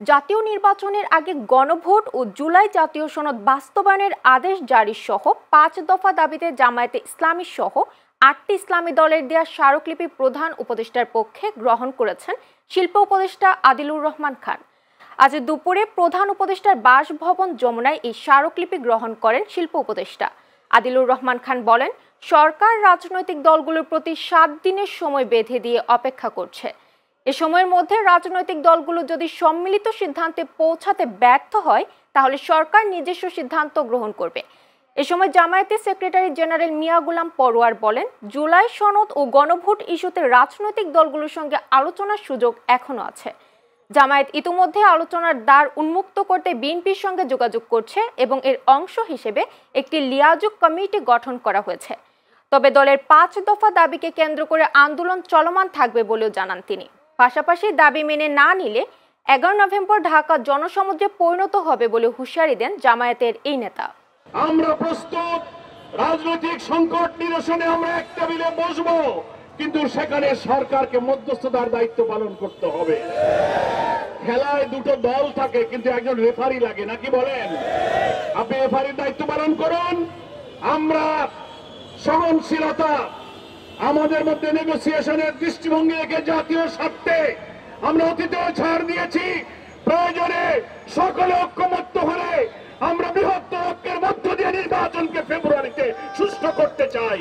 জাতীয় নির্বাচনের আগে গণভোট ও জুলাই জাতীয় সনদ বাস্তবায়নের আদেশ জারি সহ ৫ দফা দাবিতে জামায়াতে ইসলামী সহ ৮টি ইসলামী দলের দেয়া স্মারকলিপি প্রধান উপদেষ্টার পক্ষে গ্রহণ করেছেন শিল্প উপদেষ্টা আদিলুর রহমান খান। আজ দুপুরে প্রধান উপদেষ্টার বাসভবন যমুনায় এই স্মারকলিপি গ্রহণ করেন শিল্প উপদেষ্টা আদিলুর রহমান খান। বলেন, সরকার রাজনৈতিক দলগুলোর প্রতি ৭ দিনের সময় বেঁধে দিয়ে অপেক্ষা করছে। এ সময়ের মধ্যে রাজনৈতিক দলগুলো যদি সম্মিলিত সিদ্ধান্তে পৌঁছাতে ব্যর্থ হয় তাহলে সরকার নিজস্ব সিদ্ধান্ত গ্রহণ করবে। এ সময় জামায়াতের সেক্রেটারি জেনারেল মিয়া গুলাম পরোয়ার বলেন, জুলাই সনদ ও গণভোট ইস্যুতে রাজনৈতিক দলগুলোর সঙ্গে আলোচনার সুযোগ এখনো আছে। জামায়াত ইতিমধ্যে আলোচনার দ্বার উন্মুক্ত করতে বিএনপির সঙ্গে যোগাযোগ করছে এবং এর অংশ হিসেবে একটি লিয়াজুক কমিটি গঠন করা হয়েছে। তবে দলের ৫ দফা দাবিকে কেন্দ্র করে আন্দোলন চলমান থাকবে বলেও জানান তিনি। পাশাপাশি দাবি মেনে না নিলে ১১ নভেম্বর ঢাকা জনসমুদ্রে পরিণত হবে বলে হুঁশিয়ারি দেন জামায়াতের এই নেতা। আমরা প্রস্তুত, রাজনৈতিক সংকট নিরসনে আমরা এক টেবিলে বসবো, কিন্তু সেখানে সরকারকে মধ্যস্থতার দায়িত্ব পালন করতে হবে। খেলায় দুটো দল থাকে কিন্তু একজন রেফারি লাগে, নাকি বলেন? আপনি রেফারির দায়িত্ব পালন করুন। আমরা সহনশীলতা, আমাদের মধ্যে নেগোসিয়েশনের দৃষ্টিভঙ্গি রেখে জাতীয় স্বার্থে আমরা অতীতেও ছাড় দিয়েছি। প্রয়োজনে সকলে ঐক্যমত্য হলে আমরা বৃহত্তর ঐক্যের মধ্য দিয়ে নির্বাচনকে ফেব্রুয়ারিতে সুষ্ঠু করতে চাই।